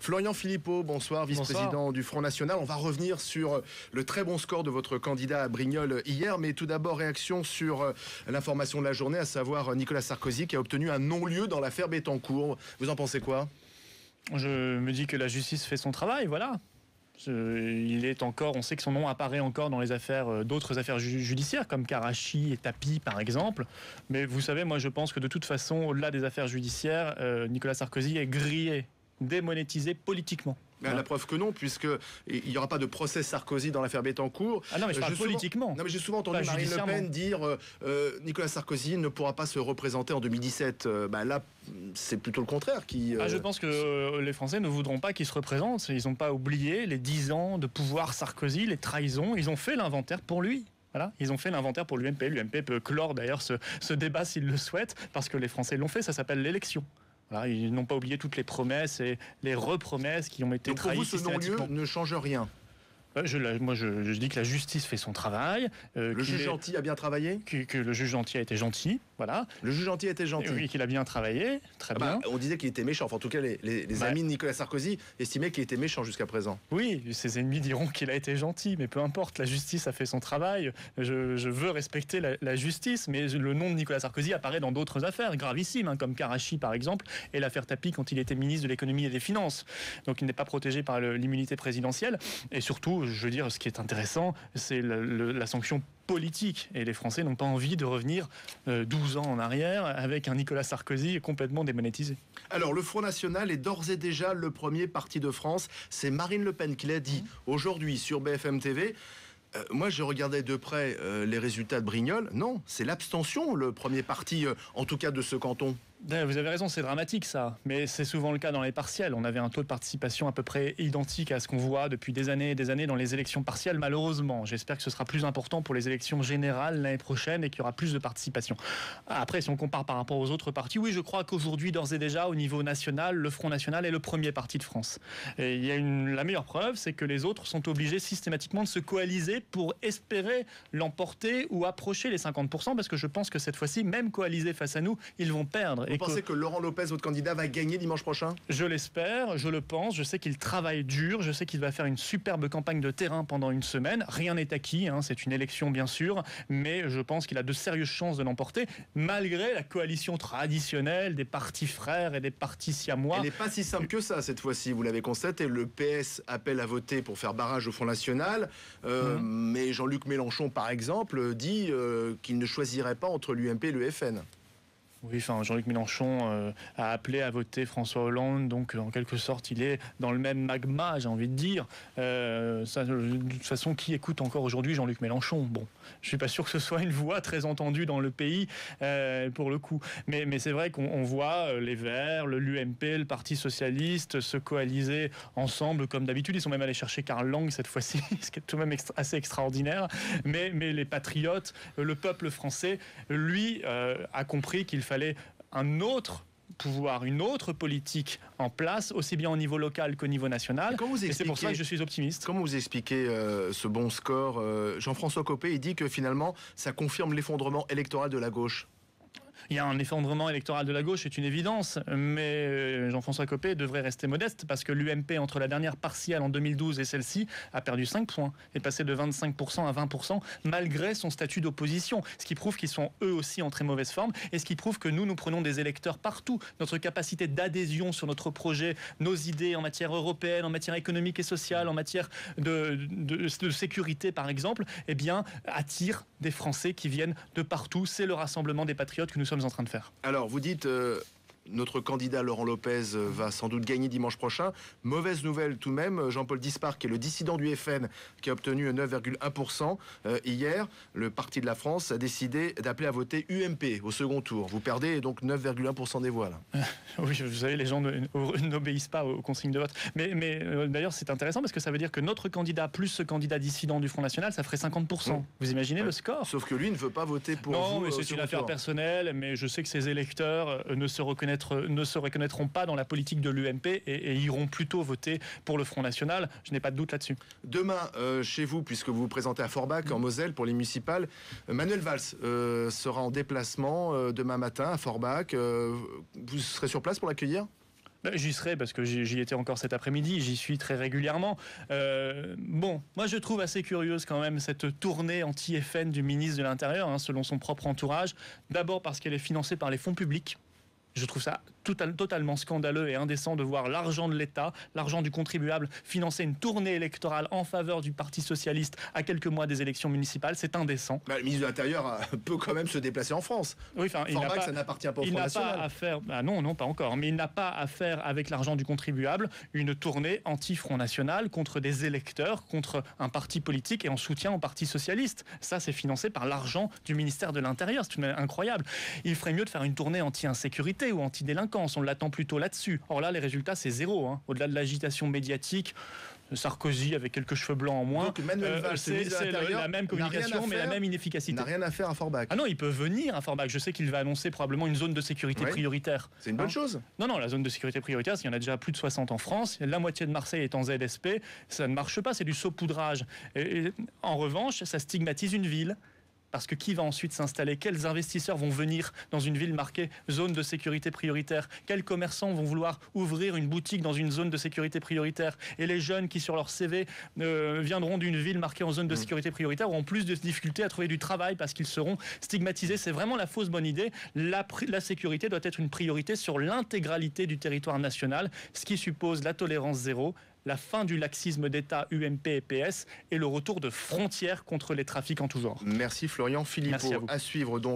Florian Philippot, bonsoir, vice-président du Front National. On va revenir sur le très bon score de votre candidat à Brignoles hier, mais tout d'abord réaction sur l'information de la journée, à savoir Nicolas Sarkozy qui a obtenu un non-lieu dans l'affaire Bettencourt. Vous en pensez quoi ? Je me dis que la justice fait son travail, voilà. Il est encore, on sait que son nom apparaît encore dans les affaires, d'autres affaires judiciaires comme Karachi et Tapi par exemple. Mais vous savez, moi je pense que de toute façon, au-delà des affaires judiciaires, Nicolas Sarkozy est grillé, démonétisé politiquement. La preuve que non, puisqu'il n'y aura pas de procès Sarkozy dans l'affaire Bettencourt. Ah non, mais je parle politiquement. Non, mais j'ai souvent entendu Marine Le Pen dire Nicolas Sarkozy ne pourra pas se représenter en 2017. Là, c'est plutôt le contraire. Je pense que les Français ne voudront pas qu'il se représente. Ils n'ont pas oublié les 10 ans de pouvoir Sarkozy, les trahisons. Ils ont fait l'inventaire pour lui. Voilà, ils ont fait l'inventaire pour l'UMP. L'UMP peut clore d'ailleurs ce débat s'ils le souhaitent, parce que les Français l'ont fait. Ça s'appelle l'élection. Voilà, ils n'ont pas oublié toutes les promesses et les repromesses qui ont été trahies. Donc pour vous, ce non-lieu ne change rien ? Je dis que la justice fait son travail. Le juge gentil a bien travaillé ? Que le juge gentil a été gentil, voilà. Le juge gentil a été gentil ? Oui, qu'il a bien travaillé, très bien. On disait qu'il était méchant. Enfin, en tout cas, les amis de Nicolas Sarkozy estimaient qu'il était méchant jusqu'à présent. Oui, ses ennemis diront qu'il a été gentil, mais peu importe, la justice a fait son travail. Je veux respecter la justice, mais le nom de Nicolas Sarkozy apparaît dans d'autres affaires gravissimes, comme Karachi par exemple, et l'affaire Tapi quand il était ministre de l'économie et des finances. Donc il n'est pas protégé par l'immunité présidentielle, et surtout, je veux dire, ce qui est intéressant, c'est la sanction politique. Et les Français n'ont pas envie de revenir 12 ans en arrière avec un Nicolas Sarkozy complètement démonétisé. Alors, le Front National est d'ores et déjà le premier parti de France. C'est Marine Le Pen qui l'a dit aujourd'hui sur BFM TV. Moi, je regardais de près les résultats de Brignoles. Non, c'est l'abstention, le premier parti, en tout cas de ce canton. Vous avez raison, c'est dramatique ça, mais c'est souvent le cas dans les partielles. On avait un taux de participation à peu près identique à ce qu'on voit depuis des années et des années dans les élections partielles, malheureusement. J'espère que ce sera plus important pour les élections générales l'année prochaine et qu'il y aura plus de participation. Après, si on compare par rapport aux autres partis, oui, je crois qu'aujourd'hui, d'ores et déjà, au niveau national, le Front National est le premier parti de France. Et il y a la meilleure preuve, c'est que les autres sont obligés systématiquement de se coaliser pour espérer l'emporter ou approcher les 50%, parce que je pense que cette fois-ci, même coalisés face à nous, ils vont perdre. Vous pensez que Laurent Lopez, votre candidat, va gagner dimanche prochain ? Je l'espère, je le pense. Je sais qu'il travaille dur. Je sais qu'il va faire une superbe campagne de terrain pendant une semaine. Rien n'est acquis, c'est une élection bien sûr, mais je pense qu'il a de sérieuses chances de l'emporter, malgré la coalition traditionnelle des partis frères et des partis siamois. Elle n'est pas si simple que ça cette fois-ci, vous l'avez constaté. Le PS appelle à voter pour faire barrage au Front National, mais Jean-Luc Mélenchon, par exemple, dit qu'il ne choisirait pas entre l'UMP et le FN. Oui, Jean-Luc Mélenchon a appelé à voter François Hollande, donc en quelque sorte, il est dans le même magma, j'ai envie de dire. De toute façon, qui écoute encore aujourd'hui Jean-Luc Mélenchon ? Bon, je suis pas sûr que ce soit une voix très entendue dans le pays, pour le coup. Mais c'est vrai qu'on voit les Verts, l'UMP, le Parti Socialiste se coaliser ensemble comme d'habitude. Ils sont même allés chercher Karl Lang cette fois-ci, ce qui est tout de même assez extraordinaire. Mais les patriotes, le peuple français, lui, a compris qu'il fallait un autre pouvoir, une autre politique en place, aussi bien au niveau local qu'au niveau national. Et c'est pour ça que je suis optimiste. Comment vous expliquez ce bon score ? Jean-François Copé, il dit que finalement, ça confirme l'effondrement électoral de la gauche. Il y a un effondrement électoral de la gauche, c'est une évidence, mais Jean-François Copé devrait rester modeste parce que l'UMP, entre la dernière partielle en 2012 et celle-ci, a perdu 5 points, est passé de 25% à 20% malgré son statut d'opposition, ce qui prouve qu'ils sont eux aussi en très mauvaise forme et ce qui prouve que nous prenons des électeurs partout. Notre capacité d'adhésion sur notre projet, nos idées en matière européenne, en matière économique et sociale, en matière de sécurité par exemple, attire des Français qui viennent de partout. C'est le rassemblement des patriotes que nous sommes en train de faire. Alors, vous dites... Notre candidat Laurent Lopez va sans doute gagner dimanche prochain. Mauvaise nouvelle tout de même, Jean-Paul Dispart, qui est le dissident du FN, qui a obtenu 9,1% hier. Le Parti de la France a décidé d'appeler à voter UMP au second tour. Vous perdez donc 9,1% des voix. Là. Oui, vous savez, les gens n'obéissent pas aux consignes de vote. Mais d'ailleurs, c'est intéressant parce que ça veut dire que notre candidat plus ce candidat dissident du Front National, ça ferait 50%. Vous imaginez le score ? Sauf que lui ne veut pas voter pour vous. Non, mais c'est une affaire personnelle, mais je sais que ses électeurs ne se reconnaîtront pas dans la politique de l'UMP et iront plutôt voter pour le Front National. Je n'ai pas de doute là-dessus. Demain, chez vous, puisque vous vous présentez à Forbach, en Moselle, pour les municipales, Manuel Valls sera en déplacement demain matin à Forbach. Vous serez sur place pour l'accueillir ? J'y serai parce que j'y étais encore cet après-midi, j'y suis très régulièrement. Bon, moi je trouve assez curieuse quand même cette tournée anti-FN du ministre de l'Intérieur, hein, selon son propre entourage. D'abord parce qu'elle est financée par les fonds publics. Je trouve ça totalement scandaleux et indécent de voir l'argent de l'État, l'argent du contribuable, financer une tournée électorale en faveur du Parti Socialiste à quelques mois des élections municipales. C'est indécent. Le ministre de l'Intérieur peut quand même se déplacer en France. Oui, enfin, ça n'appartient pas au Front National. Il n'a pas à faire, non, pas encore, mais il n'a pas à faire avec l'argent du contribuable une tournée anti-Front National contre des électeurs, contre un parti politique et en soutien au Parti Socialiste. Ça, c'est financé par l'argent du ministère de l'Intérieur. C'est incroyable. Il ferait mieux de faire une tournée anti-insécurité ou anti-délinquance. On l'attend plutôt là-dessus. Or là, les résultats, c'est zéro. Hein. Au-delà de l'agitation médiatique, Sarkozy avec quelques cheveux blancs en moins. Donc Manuel Valls, c'est la même communication, mais la même inefficacité. Il n'a rien à faire à Forbach. Ah non, il peut venir à Forbach. Je sais qu'il va annoncer probablement une zone de sécurité prioritaire. C'est une bonne chose. Non, la zone de sécurité prioritaire, il y en a déjà plus de 60 en France. La moitié de Marseille est en ZSP. Ça ne marche pas, c'est du saupoudrage. Et en revanche, ça stigmatise une ville. Parce que qui va ensuite s'installer? Quels investisseurs vont venir dans une ville marquée zone de sécurité prioritaire? Quels commerçants vont vouloir ouvrir une boutique dans une zone de sécurité prioritaire? Et les jeunes qui, sur leur CV, viendront d'une ville marquée en zone de sécurité prioritaire auront plus de difficultés à trouver du travail parce qu'ils seront stigmatisés. C'est vraiment la fausse bonne idée. La sécurité doit être une priorité sur l'intégralité du territoire national, ce qui suppose la tolérance zéro, la fin du laxisme d'État UMP et PS et le retour de frontières contre les trafics en tout genre. Merci Florian Philippot. Merci à vous. À suivre donc.